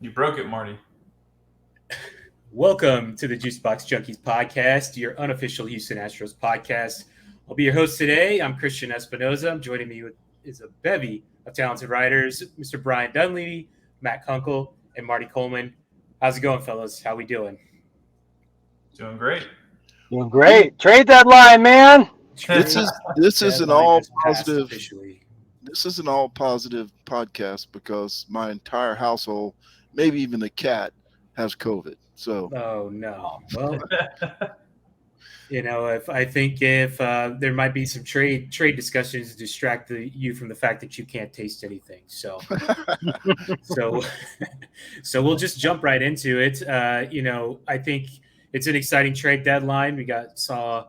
You broke it, Marty. Welcome to the Juicebox Junkies podcast, your unofficial Houston Astros podcast. I'll be your host today. I'm Christian Espinoza. Joining me is a bevy of talented writers, Mr. Brian Dunleavy, Matt Kunkel, and Marty Coleman. How's it going, fellas? How we doing? Doing great. Doing great. Trade deadline, man. This is an all positive. Officially. This is an all positive podcast because my entire household, maybe even the cat, has COVID. So Oh no. Well, if there might be some trade discussions to distract you from the fact that you can't taste anything. So so we'll just jump right into it. I think it's an exciting trade deadline. We saw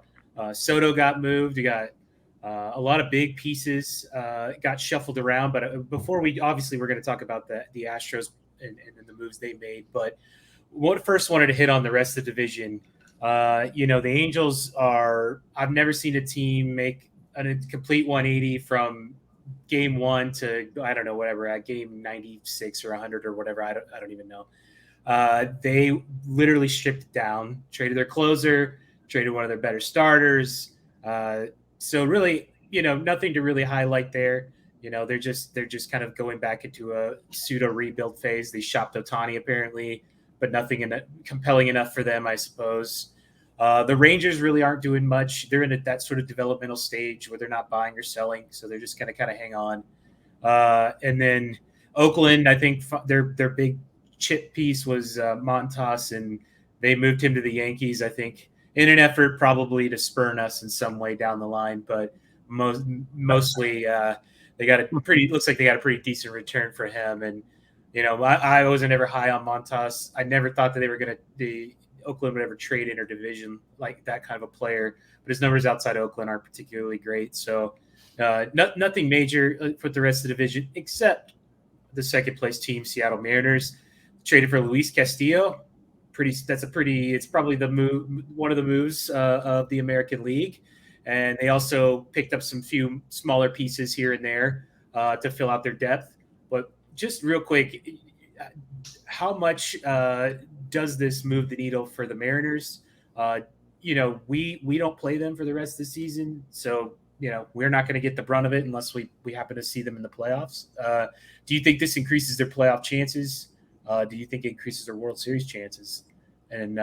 Soto got moved. We got a lot of big pieces got shuffled around. But before we're going to talk about the Astros and the moves they made. But first wanted to hit on the rest of the division. The Angels I've never seen a team make a complete 180 from game one to, I don't know, whatever, at game 96 or 100 or whatever. I don't even know. They literally stripped it down, traded their closer, traded one of their better starters. So really, nothing to really highlight there. They're just kind of going back into a pseudo rebuild phase. They shopped Ohtani apparently, but nothing compelling enough for them, I suppose. The Rangers really aren't doing much. They're in that sort of developmental stage where they're not buying or selling, so they're just going to kind of hang on. And then Oakland, I think their big chip piece was Montas, and they moved him to the Yankees, I think, in an effort probably to spurn us in some way down the line. But mostly looks like they got a pretty decent return for him. And I wasn't ever high on Montas. I never thought that Oakland would ever trade interdivision like that kind of a player. But his numbers outside Oakland aren't particularly great. So nothing major for the rest of the division except the second place team, Seattle Mariners, traded for Luis Castillo. It's probably one of the moves of the American League. And they also picked up some few smaller pieces here and there to fill out their depth. But just real quick, how much does this move the needle for the Mariners? We don't play them for the rest of the season, so we're not going to get the brunt of it unless we happen to see them in the playoffs. Do you think this increases their playoff chances? Do you think it increases their World Series chances? And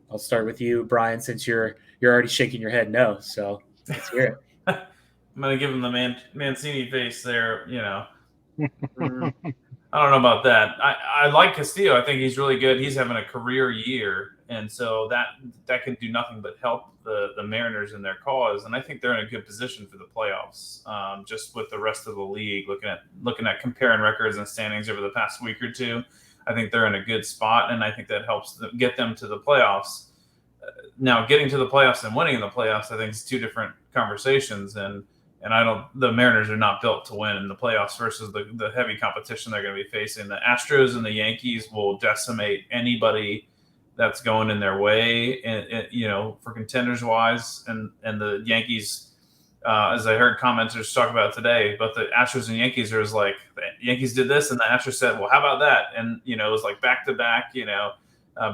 I'll start with you, Brian, since you're already shaking your head no. So let's hear it. I'm going to give him the Mancini face there, I don't know about that. I like Castillo. I think he's really good. He's having a career year, and so that can do nothing but help the Mariners in their cause. And I think they're in a good position for the playoffs. Just with the rest of the league, looking at comparing records and standings over the past week or two, I think they're in a good spot, and I think that helps get them to the playoffs. Now, getting to the playoffs and winning in the playoffs, I think is two different conversations, and the Mariners are not built to win in the playoffs versus the heavy competition they're going to be facing. The Astros and the Yankees will decimate anybody that's going in their way, and for contenders wise. And the Yankees, as I heard commenters talk about today, but the Astros and Yankees are like, the Yankees did this and the Astros said, well, how about that? And, it was like back to back,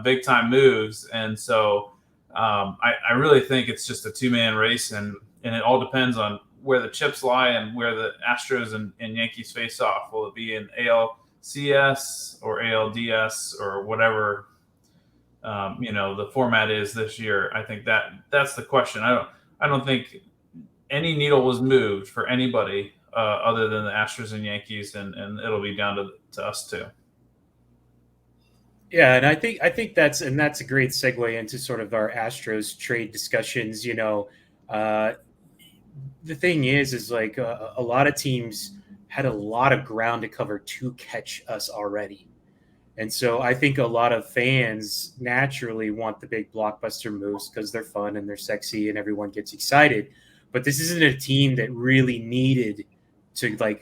big time moves. And so I really think it's just a 2-man race, and it all depends on where the chips lie and where the Astros and Yankees face off. Will it be in ALCS or ALDS or whatever, the format is this year? I think that's the question. I don't think any needle was moved for anybody other than the Astros and Yankees, and it'll be down to us too. Yeah, and I think that's a great segue into sort of our Astros trade discussions. The thing is like a lot of teams had a lot of ground to cover to catch us already. And so I think a lot of fans naturally want the big blockbuster moves because they're fun and they're sexy and everyone gets excited. But this isn't a team that really needed to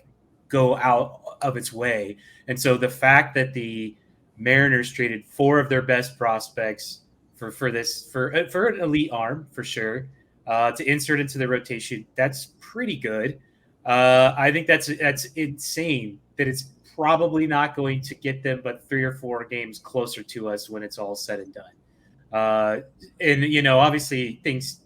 go out of its way. And so the fact that the Mariners traded 4 of their best prospects for an elite arm for sure, to insert into the rotation, that's pretty good. I think that's insane that it's probably not going to get them but 3 or 4 games closer to us when it's all said and done. And obviously things,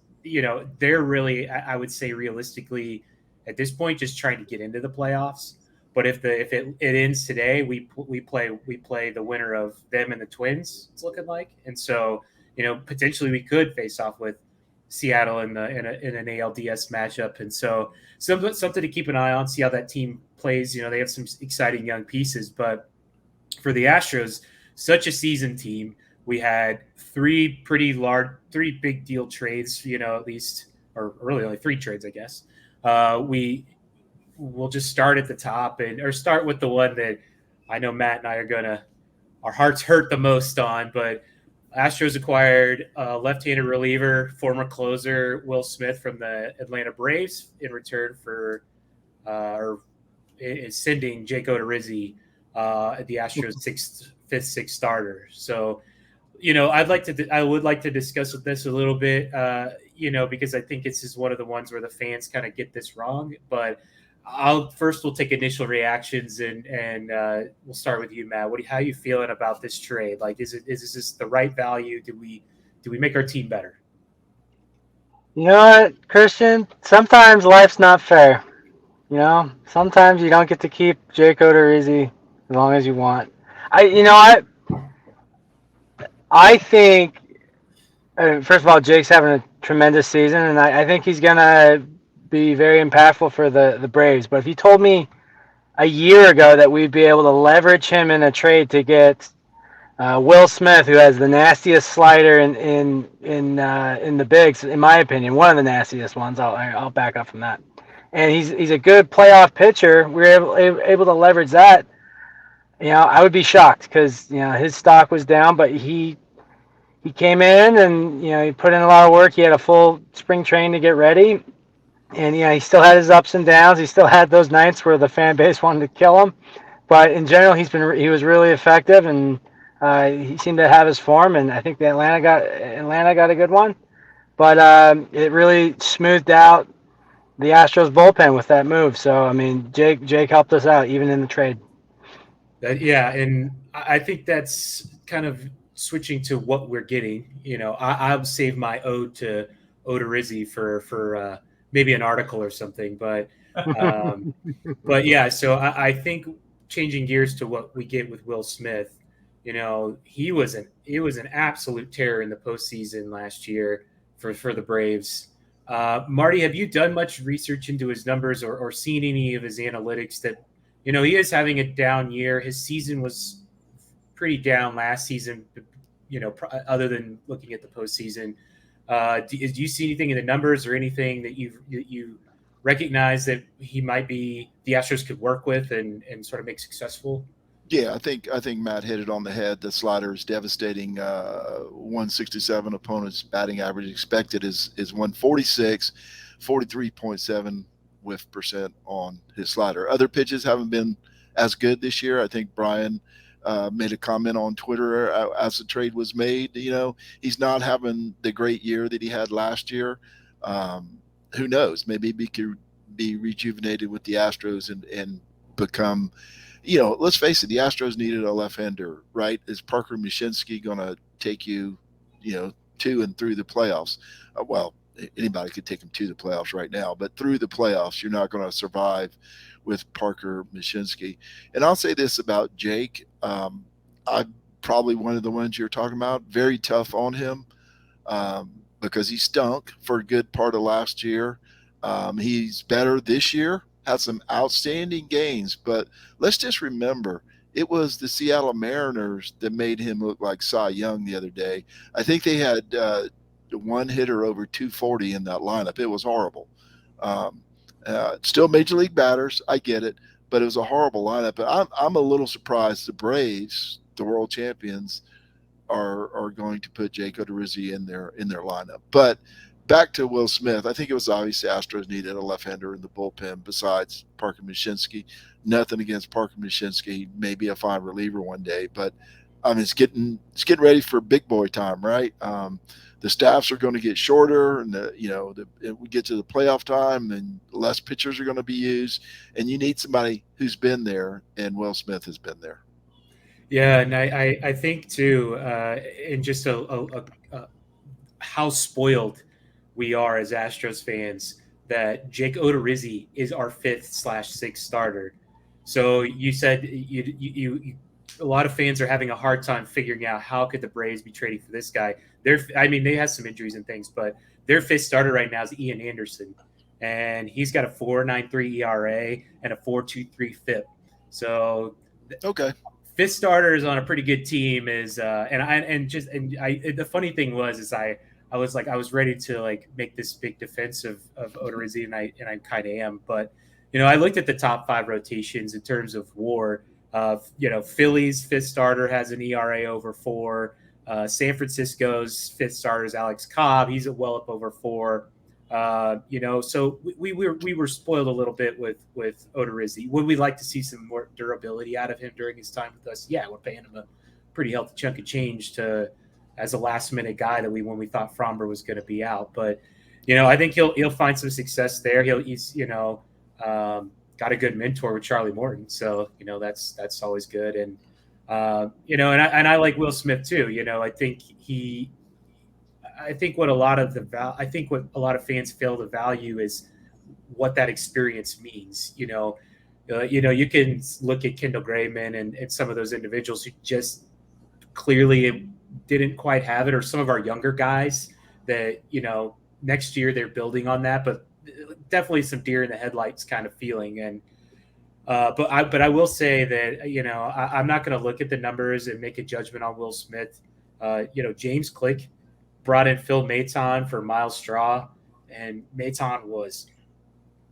they're really, I would say realistically at this point just trying to get into the playoffs. But if it ends today, we play the winner of them and the Twins. It's looking like, and so potentially we could face off with Seattle in an ALDS matchup, and so something to keep an eye on. See how that team plays. They have some exciting young pieces, but for the Astros, such a seasoned team. We had 3 big deal trades. At least, or really only 3 trades, I guess. We'll just start at the top or start with the one that I know Matt and I our hearts hurt the most on, but Astros acquired a left-handed reliever, former closer Will Smith from the Atlanta Braves in return for sending Jake Odorizzi, the Astros' fifth, sixth starter. So, I would like to discuss with this a little bit, because I think this is one of the ones where the fans kind of get this wrong, but we'll take initial reactions and we'll start with you, Matt. How are you feeling about this trade? Like, is this the right value? Do we make our team better? You know what, Christian? Sometimes life's not fair. Sometimes you don't get to keep Jake Odorizzi as long as you want. I think, first of all, Jake's having a tremendous season, and I think he's gonna be very impactful for the Braves. But if you told me a year ago that we'd be able to leverage him in a trade to get Will Smith, who has the nastiest slider in the bigs, in my opinion, one of the nastiest ones. I'll back up from that. And he's a good playoff pitcher. We're able to leverage that. I would be shocked because his stock was down, but he came in and he put in a lot of work. He had a full spring training to get ready. And he still had his ups and downs. He still had those nights where the fan base wanted to kill him, but in general, he was really effective, and he seemed to have his form. And I think the Atlanta got a good one, but it really smoothed out the Astros bullpen with that move. So Jake helped us out even in the trade. And I think that's kind of switching to what we're getting. I'll save my ode to Odorizzi for maybe an article or something, but yeah. So I think changing gears to what we get with Will Smith, he was an absolute terror in the postseason last year for the Braves. Marty, have you done much research into his numbers or seen any of his analytics that, he is having a down year. His season was pretty down last season, other than looking at the postseason. Do you see anything in the numbers or anything that you recognize that he might be the Astros could work with and sort of make successful? Yeah, I think Matt hit it on the head. The slider is devastating. 167 opponents batting average expected is 146, 43.7 whiff percent on his slider. Other pitches haven't been as good this year. I think Brian made a comment on Twitter as the trade was made. He's not having the great year that he had last year. Who knows? Maybe he could be rejuvenated with the Astros and become, let's face it, the Astros needed a left-hander, right? Is Parker Mushinski going to take you, to and through the playoffs? Well, anybody could take him to the playoffs right now, but through the playoffs, you're not going to survive with Parker Mushinski. And I'll say this about Jake. I'm probably one of the ones you're talking about. Very tough on him because he stunk for a good part of last year. He's better this year, had some outstanding gains, but let's just remember, it was the Seattle Mariners that made him look like Cy Young the other day. I think they had one hitter over 240 in that lineup. It was horrible. Still major league batters, I get it, but it was a horrible lineup. But I'm a little surprised the Braves, the world champions, are going to put Jake Odorizzi in their lineup. But back to Will Smith, I think it was obvious the Astros needed a left-hander in the bullpen besides Parker Mushinski. Nothing against Parker Mushinski. He may be a fine reliever one day, but I mean, it's getting ready for big boy time, right? The staffs are going to get shorter, and we get to the playoff time, and less pitchers are going to be used, and you need somebody who's been there, and Will Smith has been there. Yeah, and I think too, in just how spoiled we are as Astros fans, that Jake Odorizzi is our 5th/6th starter. So you said you a lot of fans are having a hard time figuring out how could the Braves be trading for this guy. They have some injuries and things, but their 5th starter right now is Ian Anderson, and he's got a 4.93 ERA and a 4.23 FIP. So okay. 5th starters on a pretty good team is the funny thing was I was ready to like make this big defense of Odorizzi, and I kind of am, but I looked at the top 5 rotations in terms of WAR. Philly's 5th starter has an ERA over 4. San Francisco's 5th starter is Alex Cobb. He's well up over 4. So we were spoiled a little bit with Odorizzi. Would we like to see some more durability out of him during his time with us? Yeah, we're paying him a pretty healthy chunk of change as a last minute guy when we thought Fromber was going to be out. But I think he'll find some success there. He's got a good mentor with Charlie Morton, so that's always good. And and I like Will Smith too. I think what a lot of fans fail to value is what that experience means. You can look at Kendall Graveman and some of those individuals who just clearly didn't quite have it, or some of our younger guys that next year they're building on that, but definitely some deer in the headlights kind of feeling. And but I will say that I'm not going to look at the numbers and make a judgment on Will Smith. James Click brought in Phil Maton for Miles Straw, and Maton was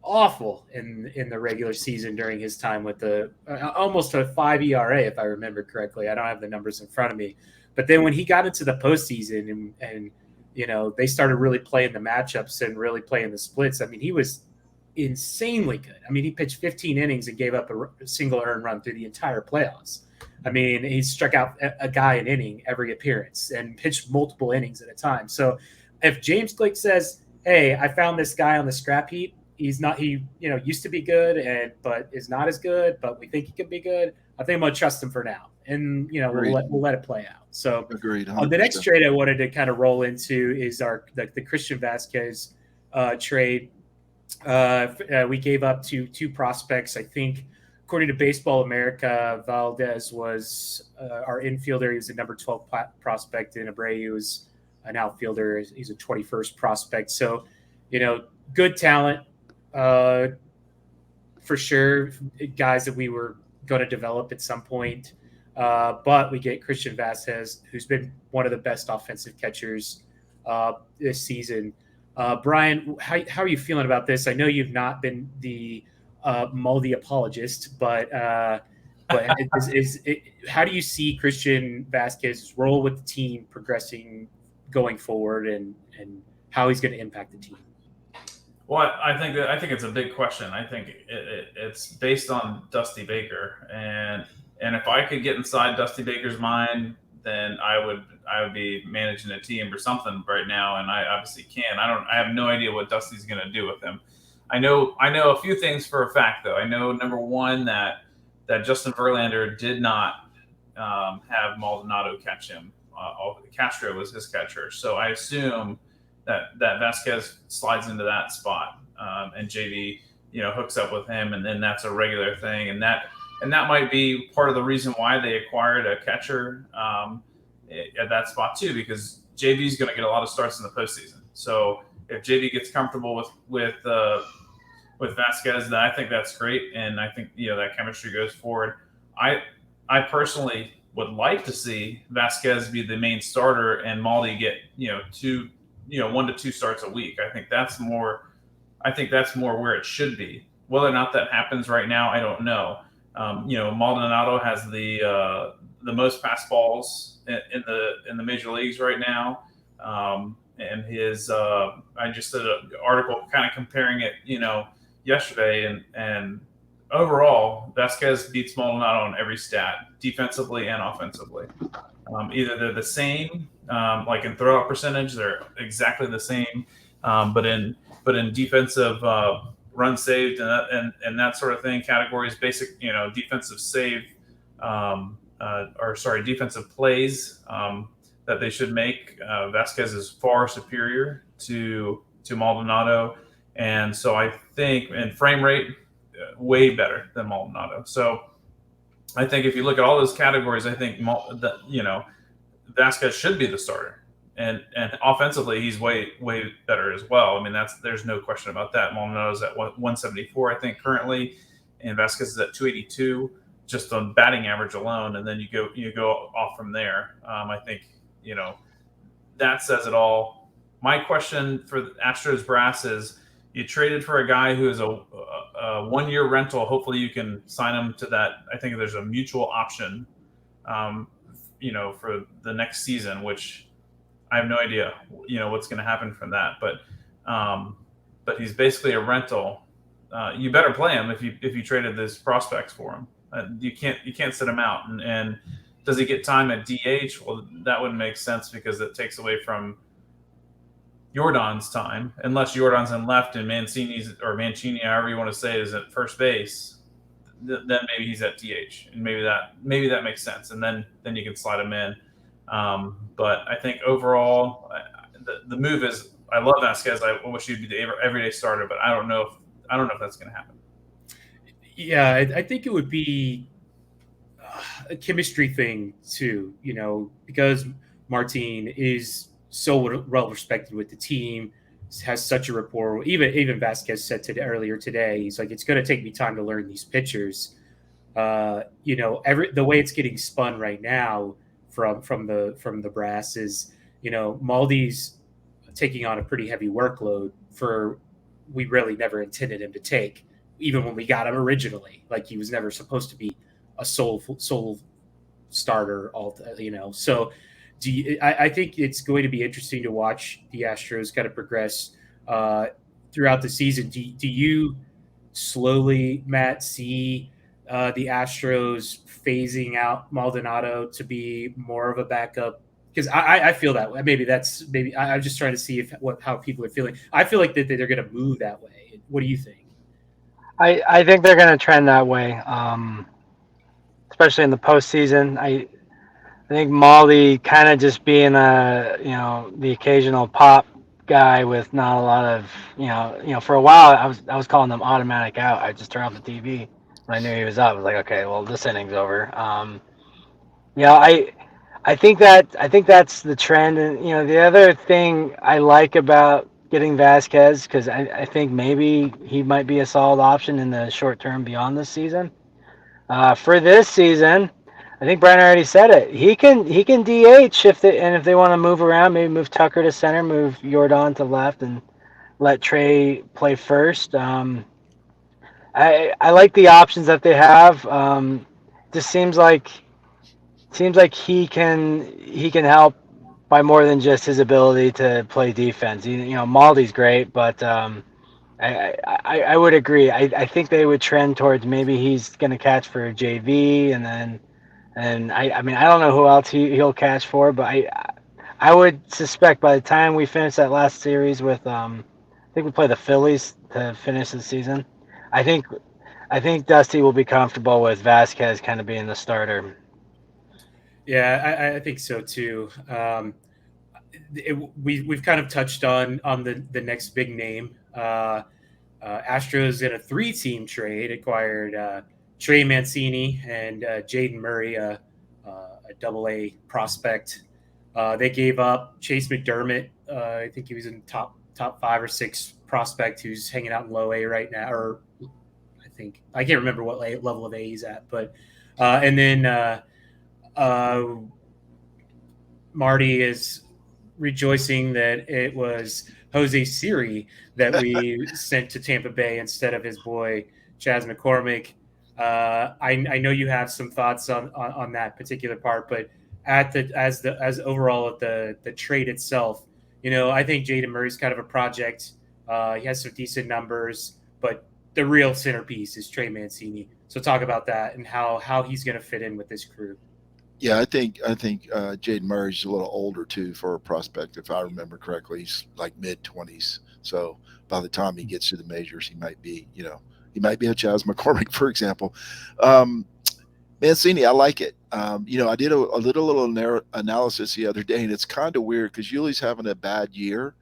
awful in the regular season during his time with the almost a 5 ERA, if I remember correctly. I don't have the numbers in front of me, but then when he got into the postseason and they started really playing the matchups and really playing the splits, I mean, he was insanely good. I mean, he pitched 15 innings and gave up a single earned run through the entire playoffs. I mean, he struck out a guy an inning every appearance and pitched multiple innings at a time. So if James Click says, hey, I found this guy on the scrap heap, he used to be good but is not as good, but we think he could be good, I think I'm going to trust him for now. And, we'll let it play out. So agreed. The next trade I wanted to kind of roll into is the Christian Vasquez trade. We gave up two prospects. I think, according to Baseball America, Valdez was our infielder. He was a number 12 prospect, and Abreu was an outfielder. He's a 21st prospect. So, good talent for sure. Guys that we were going to develop at some point. But we get Christian Vasquez, who's been one of the best offensive catchers this season. Brian, how are you feeling about this? I know you've not been the Muldy apologist, but how do you see Christian Vasquez's role with the team progressing going forward, and how he's going to impact the team? Well, I think it's a big question. I think it's based on Dusty Baker, and if I could get inside Dusty Baker's mind, then I would be managing a team or something right now, and I obviously can't. I have no idea what Dusty's going to do with him. I know a few things for a fact, though. I know, number one, that Justin Verlander did not have Maldonado catch him. Castro was his catcher, so I assume that Vasquez slides into that spot, and JV hooks up with him, and then that's a regular thing, and that might be part of the reason why they acquired a catcher at that spot too, because JV is going to get a lot of starts in the postseason. So if JV gets comfortable with Vasquez, then I think that's great, and I think that chemistry goes forward. I personally would like to see Vasquez be the main starter and Maldi get 1 to 2 starts a week. I think that's more where it should be. Whether or not that happens right now, I don't know. Maldonado has the most pass balls in the major leagues right now, and his I just did an article kind of comparing it, yesterday, and overall, Vasquez beats Maldonado on every stat, defensively and offensively. Either they're the same, like in throwout percentage, they're exactly the same, but in defensive run saved and that sort of thing, categories, basic defensive save, defensive plays that they should make. Vasquez is far superior to Maldonado, and so I think in frame rate, way better than Maldonado. So I think if you look at all those categories, I think Vasquez should be the starter, and offensively he's way better as well. I mean there's no question about that. Maldonado's at 174 I think currently, and Vasquez is at 282 just on batting average alone, and then you go off from there. I think that says it all. My question for the Astros brass is: you traded for a guy who is a 1-year rental. Hopefully you can sign him to that. I think there's a mutual option, for the next season, which I have no idea, what's going to happen from that. But he's basically a rental. You better play him if you traded these prospects for him. You can't sit him out. And does he get time at DH? Well, that wouldn't make sense because it takes away from Jordan's time, unless Jordan's in left and Mancini, however you want to say it, is at first base. Then maybe he's at DH, and maybe that makes sense, and then you can slide him in. But I think overall, the move is, I love Vasquez. I wish he'd be the everyday starter, but I don't know if that's going to happen. Yeah, I think it would be a chemistry thing too. Because Martin is so well respected with the team, has such a rapport. Even Vasquez said earlier today, he's like, it's going to take me time to learn these pitchers. The way it's getting spun right now from the brass is, Maldi's taking on a pretty heavy workload we really never intended him to take, even when we got him originally. Like, he was never supposed to be a sole starter. So. I think it's going to be interesting to watch the Astros kind of progress throughout the season. Do you slowly, Matt, see the Astros phasing out Maldonado to be more of a backup? Because I feel that way. Maybe I'm just trying to see how people are feeling. I feel like that they're going to move that way. What do you think? I think they're going to trend that way, especially in the postseason. I think Molly kind of just being the occasional pop guy with not a lot of, for a while I was calling them automatic out. I just turned off the TV when I knew he was up. I was like, okay, well, this inning's over. I think that's the trend. And the other thing I like about getting Vasquez, because I think maybe he might be a solid option in the short term beyond this season. For this season, I think Brian already said it. He can DH if they want to move around, maybe move Tucker to center, move Jordan to left, and let Trey play first. I like the options that they have. Just seems like he can help by more than just his ability to play defense. Maldi's great, but I would agree. I think they would trend towards maybe he's going to catch for JV, and I don't know who else he'll catch for, but I would suspect by the time we finish that last series with I think we play the Phillies to finish the season. I think Dusty will be comfortable with Vasquez kind of being the starter. Yeah, I think so too. We've kind of touched on the next big name. Astros in a 3-team trade acquired Trey Mancini and Jaden Murray, a AA prospect. They gave up Chase McDermott. I think he was in top 5 or 6 prospect who's hanging out in low A right now, or I can't remember what level of A he's at. But and then Marty is rejoicing that it was Jose Siri that we sent to Tampa Bay instead of his boy Chas McCormick. I know you have some thoughts on that particular part, but as overall at the trade itself, I think Jaden Murray's kind of a project. He has some decent numbers, but the real centerpiece is Trey Mancini. So talk about that and how he's going to fit in with this crew. Yeah, I think Jaden Murray's a little older too for a prospect. If I remember correctly, he's like mid-20s. So by the time he gets to the majors, he might be a Chas McCormick, for example. Mancini, I like it. I did a little analysis the other day, and it's kind of weird because Yuli's having a bad year,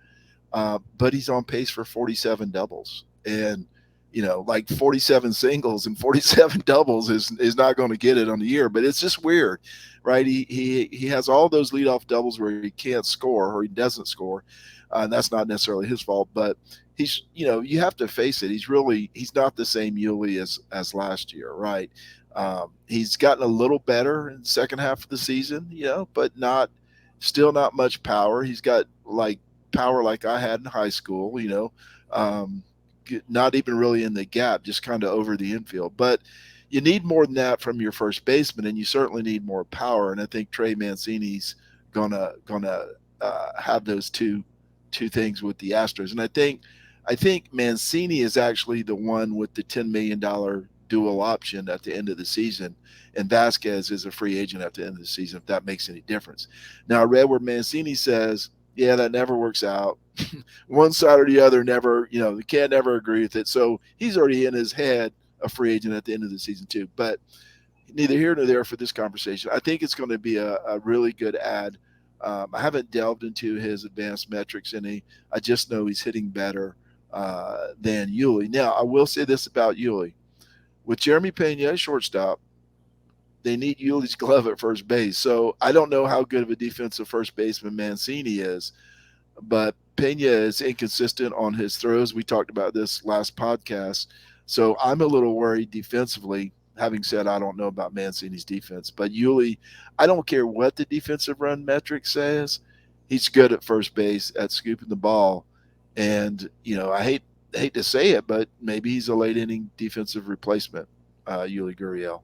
but he's on pace for 47 doubles. And like 47 singles and 47 doubles is not going to get it on the year, but it's just weird, right? He has all those leadoff doubles where he can't score or he doesn't score, and that's not necessarily his fault. But he's, you have to face it. He's not the same Yuli as last year, right? He's gotten a little better in the second half of the season, but still not much power. He's got like power like I had in high school, not even really in the gap, just kind of over the infield. But you need more than that from your first baseman, and you certainly need more power. And I think Trey Mancini's gonna have those two things with the Astros. And I think Mancini is actually the one with the $10 million dual option at the end of the season, and Vasquez is a free agent at the end of the season, if that makes any difference. Now, I read where Mancini says, yeah, that never works out. One side or the other never, they can't never agree with it. So he's already in his head a free agent at the end of the season too. But neither here nor there for this conversation. I think it's going to be a really good ad. I haven't delved into his advanced metrics any. I just know he's hitting better than Yuli. Now, I will say this about Yuli. With Jeremy Pena at shortstop, they need Yuli's glove at first base. So I don't know how good of a defensive first baseman Mancini is, but Pena is inconsistent on his throws. We talked about this last podcast. So I'm a little worried defensively. Having said, I don't know about Mancini's defense, but Yuli, I don't care what the defensive run metric says. He's good at first base at scooping the ball. And, I hate to say it, but maybe he's a late inning defensive replacement, Yuli Gurriel.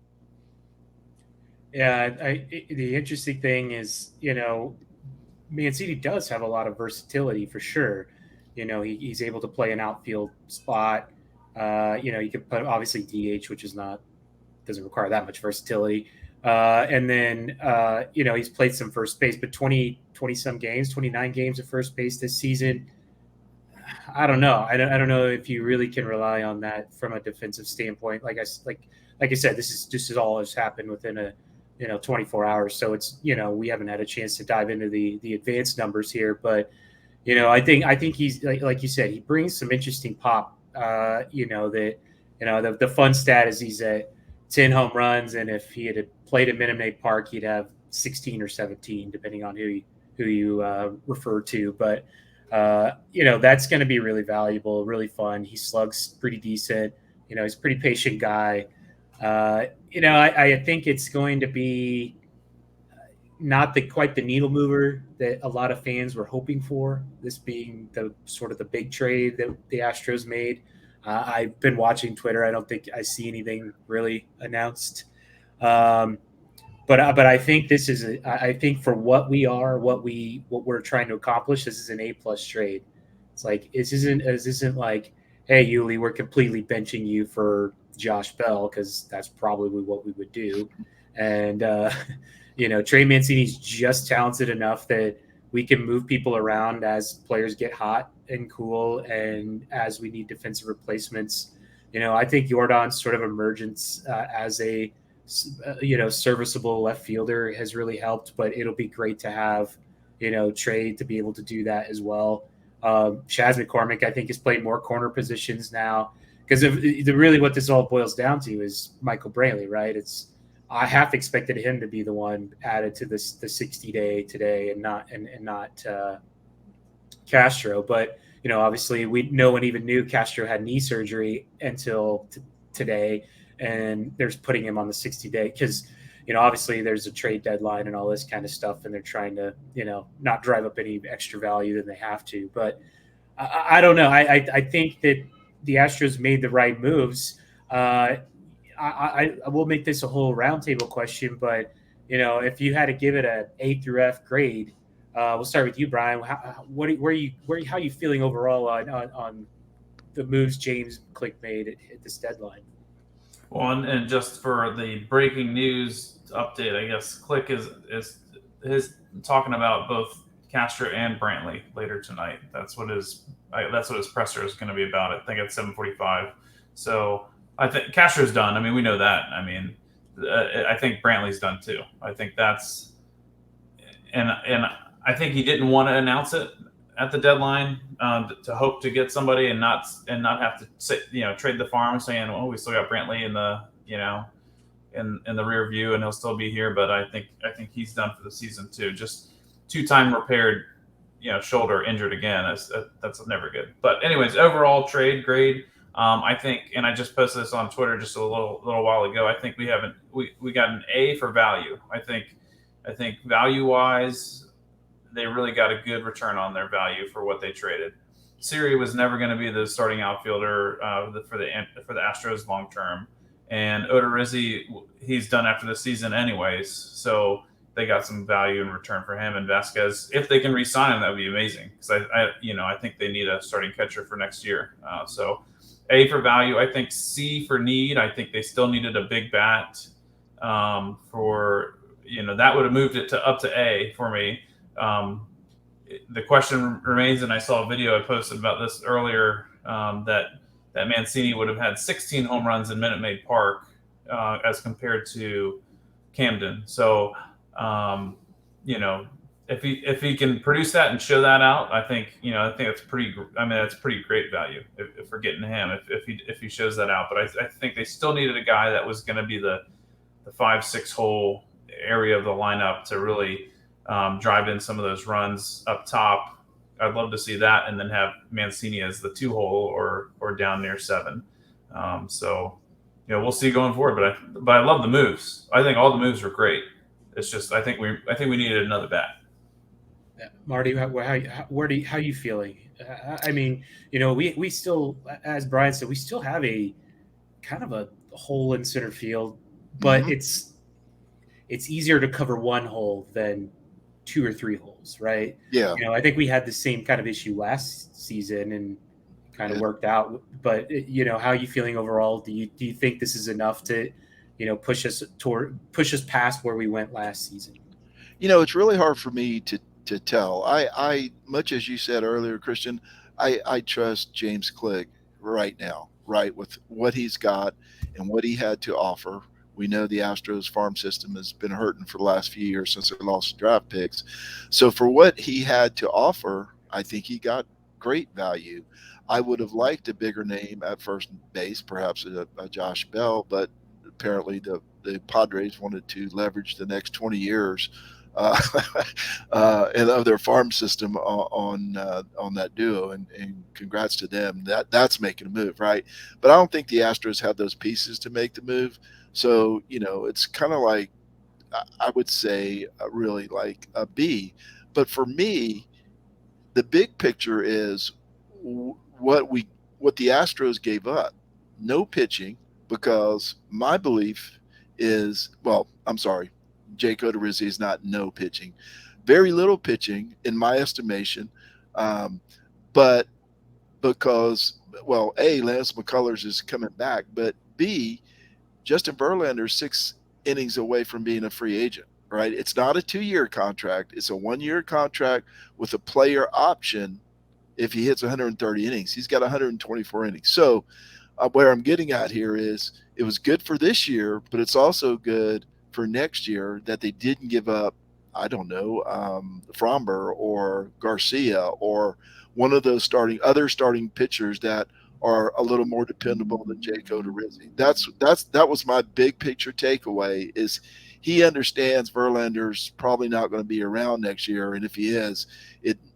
Yeah, the interesting thing is, Mancini does have a lot of versatility for sure. He's able to play an outfield spot. You could put obviously DH, which doesn't require that much versatility. And then, he's played some first base, but 20 some games, 29 games at first base this season. I don't know. I don't know if you really can rely on that from a defensive standpoint. Like I said, this is all has happened within a 24 hours. So it's, we haven't had a chance to dive into the advanced numbers here, but, I think he's like you said, he brings some interesting pop, the fun stat is he's at 10 home runs. And if he had played at Minute Maid Park, he'd have 16 or 17, depending on who you refer to. But, that's going to be really valuable, really fun. He slugs pretty decent. He's a pretty patient guy. I think it's going to be not quite the needle mover that a lot of fans were hoping for, this being the sort of the big trade that the Astros made. I've been watching Twitter. I don't think I see anything really announced. But I think this is I think for what we are, what we're trying to accomplish, this is an A+ trade. It's like this isn't like, hey, Yuli, we're completely benching you for Josh Bell, because that's probably what we would do. And Trey Mancini's just talented enough that we can move people around as players get hot and cool, and as we need defensive replacements. I think Jordan's sort of emergence as a serviceable left fielder has really helped, but it'll be great to have, Trey to be able to do that as well. Chas McCormick, I think, has played more corner positions now, because really what this all boils down to is Michael Brantley, right? I half expected him to be the one added to the 60-day today and not Castro. But, obviously no one even knew Castro had knee surgery until today. And there's putting him on the 60-day because, obviously there's a trade deadline and all this kind of stuff. And they're trying to, not drive up any extra value than they have to. But I don't know. I think that the Astros made the right moves. I will make this a whole roundtable question, but, if you had to give it an A through F grade, we'll start with you, Brian. How are you feeling overall on the moves James Click made at this deadline. Well, and just for the breaking news update, I guess Click is talking about both Castro and Brantley later tonight. That's what his presser is going to be about. I think at 7:45. So I think Castro's done. I mean, we know that. I mean, I think Brantley's done too. I think that's and I think he didn't want to announce it at the deadline to hope to get somebody and not have to say, trade the farm, saying, "Oh, we still got Brantley in the in the rear view and he'll still be here." But I think he's done for the season too. Just 2-time repaired, shoulder injured again. That's never good. But anyways, overall trade grade. I think, and I just posted this on Twitter just a little while ago. I think we got an A for value. I think value wise, they really got a good return on their value for what they traded. Siri was never going to be the starting outfielder for the Astros long term, and Odorizzi, he's done after the season anyways. So they got some value in return for him. And Vasquez, if they can re-sign him, that would be amazing, because I think they need a starting catcher for next year. So A for value. I think C for need. I think they still needed a big bat that would have moved it up to A for me. The question remains, and I saw a video I posted about this earlier, that Mancini would have had 16 home runs in Minute Maid Park as compared to Camden. So, if he can produce that and show that out, I think that's pretty. I mean, that's pretty great value if we're getting him if he shows that out. But I think they still needed a guy that was going to be the 5-6 hole area of the lineup to really drive in some of those runs up top. I'd love to see that, and then have Mancini as the 2-hole or down near 7. We'll see going forward. But I love the moves. I think all the moves were great. It's just I think we needed another bat. Yeah. Marty, how are you feeling? I mean, we still, as Brian said, we still have a kind of a hole in center field, but Mm-hmm. it's easier to cover one hole than 2 or 3 holes, right? Yeah. I think we had the same kind of issue last season and kind of worked out. But how are you feeling overall? Do you think this is enough to, push us past where we went last season? It's really hard for me to tell. I much as you said earlier, Christian, I trust James Click right now, right, with what he's got and what he had to offer. We know the Astros farm system has been hurting for the last few years since they lost draft picks. So for what he had to offer, I think he got great value. I would have liked a bigger name at first base, perhaps a Josh Bell, but apparently the Padres wanted to leverage the next 20 years and of their farm system on that duo, and congrats to them. That's making a move, right? But I don't think the Astros have those pieces to make the move. So it's kind of like, I would say really like a B. But for me, the big picture is what the Astros gave up. No pitching, because my belief is, I'm sorry, Jake Odorizzi is not no pitching. Very little pitching in my estimation. But because, A, Lance McCullers is coming back, but B, Justin Verlander 6 innings away from being a free agent, right? It's not a 2-year contract. It's a 1-year contract with a player option. If he hits 130 innings, he's got 124 innings. So where I'm getting at here is, it was good for this year, but it's also good for next year that they didn't give up, I don't know, Fromber or Garcia or one of those other starting pitchers that are a little more dependable than Jake Odorizzi. That was my big picture takeaway, is he understands Verlander's probably not going to be around next year. And if he is,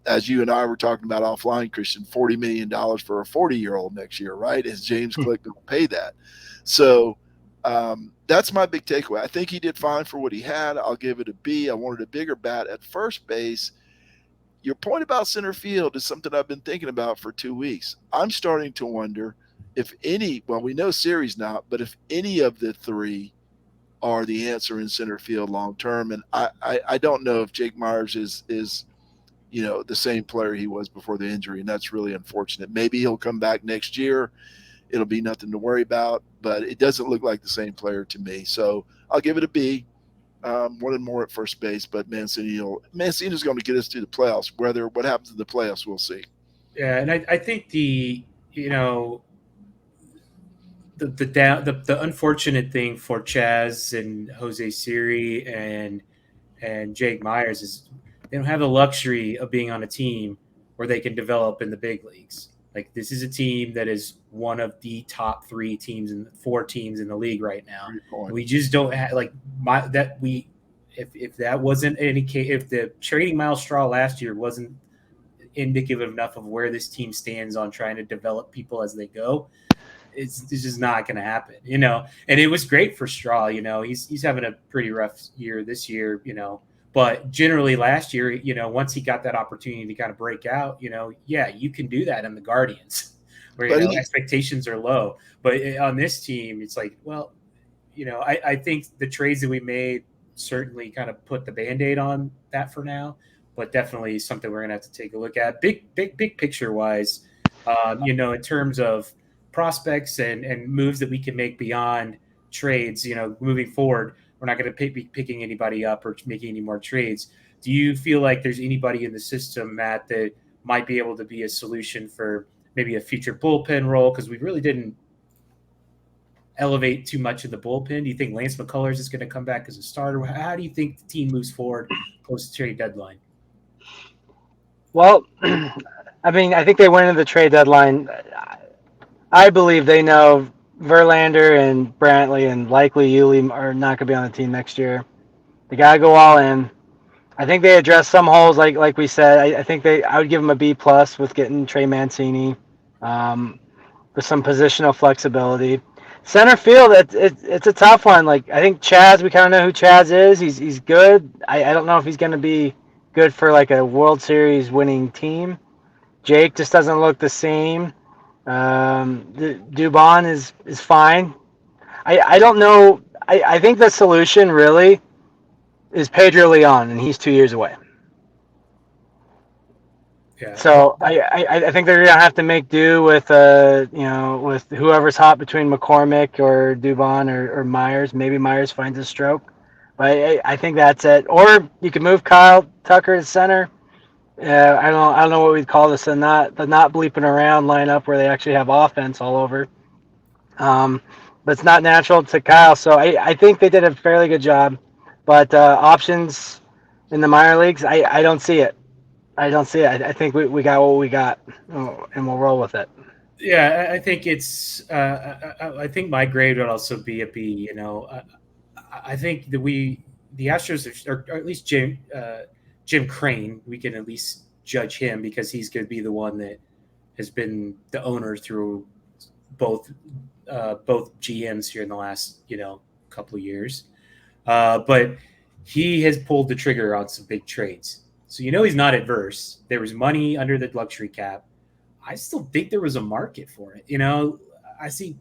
as you and I were talking about offline, Christian, $40 million for a 40-year-old next year, right? Is James Click going to pay that? So that's my big takeaway. I think he did fine for what he had. I'll give it a B. I wanted a bigger bat at first base. Your point about center field is something I've been thinking about for 2 weeks. I'm starting to wonder if we know Siri's not, but if any of the 3 are the answer in center field long term. And I don't know if Jake Myers is the same player he was before the injury, and that's really unfortunate. Maybe he'll come back next year. It'll be nothing to worry about, but it doesn't look like the same player to me. So I'll give it a B. Wanted more at first base, but Mancini's going to get us to the playoffs. What happens in the playoffs, we'll see. Yeah, and I think the unfortunate thing for Chaz and Jose Siri and Jake Myers is they don't have the luxury of being on a team where they can develop in the big leagues. Like, this is a team that is one of the top 4 teams in the league right now. We just don't have if that wasn't any case, if the trading Miles Straw last year wasn't indicative enough of where this team stands on trying to develop people as they go, it's just not going to happen, And it was great for Straw, he's having a pretty rough year this year, but generally last year, once he got that opportunity to kind of break out, yeah, you can do that in the Guardians where expectations are low. But on this team, it's like, well, I think the trades that we made certainly kind of put the Band-Aid on that for now, but definitely something we're going to have to take a look at. Big picture wise, in terms of prospects and moves that we can make beyond trades, moving forward. We're not going to be picking anybody up or making any more trades. Do you feel like there's anybody in the system, Matt, that might be able to be a solution for maybe a future bullpen role? Because we really didn't elevate too much in the bullpen. Do you think Lance McCullers is going to come back as a starter? How do you think the team moves forward post-trade deadline? Well, I think they went into the trade deadline. I believe they know Verlander and Brantley and likely Yuli are not going to be on the team next year. They got to go all in. I think they addressed some holes, like we said. I would give them a B+ with getting Trey Mancini, with some positional flexibility. Center field, it's a tough one. Like, I think Chaz, we kind of know who Chaz is. He's good. I don't know if he's going to be good for like a World Series winning team. Jake just doesn't look the same. Dubon is fine. I don't know. I think the solution really is Pedro Leon, and he's 2 years away. Yeah. So I think they're gonna have to make do with with whoever's hot between McCormick or Dubon or Myers. Maybe Myers finds a stroke, but I think that's it. Or you could move Kyle Tucker to center. I don't know what we'd call this, the not bleeping around lineup where they actually have offense all over. But it's not natural to Kyle, so I think they did a fairly good job. But options in the minor leagues, I don't see it. I think we got what we got, and we'll roll with it. Yeah, I think it's. I think my grade would also be a B. I think that the Astros, or at least Jim Crane, we can at least judge him because he's going to be the one that has been the owner through both GMs here in the last couple of years. But he has pulled the trigger on some big trades. So he's not adverse. There was money under the luxury cap. I still think there was a market for it. I see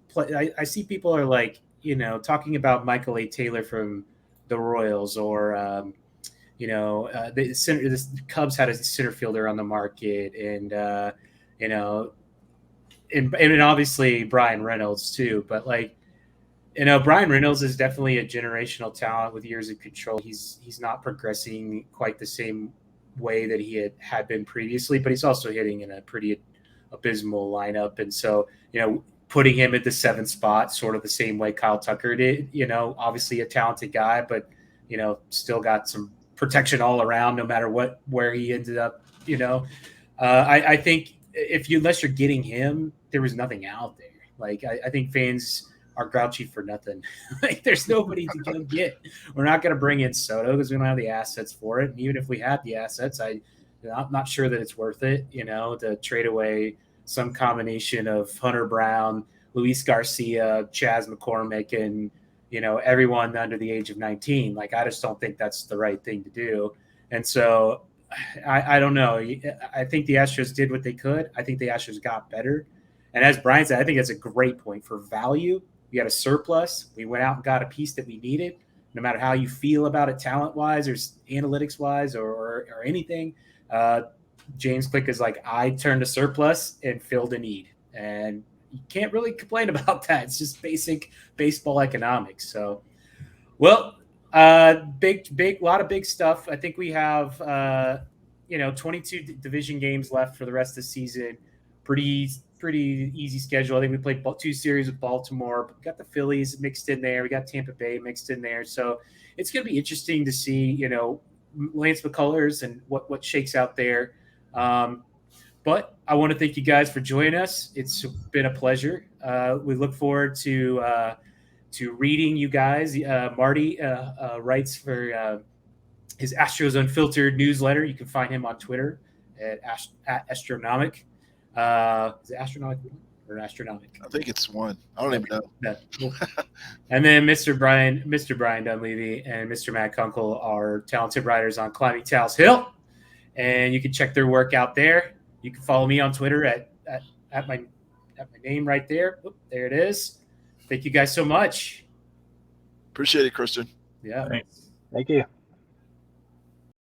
people are like, talking about Michael A. Taylor from the Royals, or the Cubs had a center fielder on the market, and and obviously Brian Reynolds too. But Brian Reynolds is definitely a generational talent with years of control. He's not progressing quite the same way that he had been previously, but he's also hitting in a pretty abysmal lineup. And so, putting him at the 7th spot, sort of the same way Kyle Tucker did, obviously a talented guy, but, still got some protection all around, no matter where he ended up, I think unless you're getting him, there was nothing out there. I think fans are grouchy for nothing. There's nobody to go get. We're not going to bring in Soto because we don't have the assets for it. And even if we had the assets, I'm not sure that it's worth it, to trade away some combination of Hunter Brown, Luis Garcia, Chaz McCormick, and, everyone under the age of 19. I just don't think that's the right thing to do. And so I don't know. I think the Astros did what they could. I think the Astros got better. And as Brian said, I think that's a great point for value. We got a surplus. We went out and got a piece that we needed. No matter how you feel about it, talent-wise or analytics-wise or anything, James Click is like, I turned a surplus and filled a need. And you can't really complain about that. It's just basic baseball economics. So, well, big, lot of big stuff. I think we have, 22 division games left for the rest of the season. Pretty easy schedule. I think we played 2 series with Baltimore. We got the Phillies mixed in there. We got Tampa Bay mixed in there. So it's going to be interesting to see, Lance McCullers and what shakes out there. But I want to thank you guys for joining us. It's been a pleasure. We look forward to reading you guys. Marty writes for his Astros Unfiltered newsletter. You can find him on Twitter at Astronomic. Is it Astronomic or Astronomic? I think it's one. I don't even know. No. And then Mr. Brian Dunleavy and Mr. Matt Kunkel are talented writers on Climbing Taos Hill, and you can check their work out there. You can follow me on Twitter at my name right there. Oop, there it is. Thank you guys so much. Appreciate it, Christian. Yeah. Thanks. Thank you.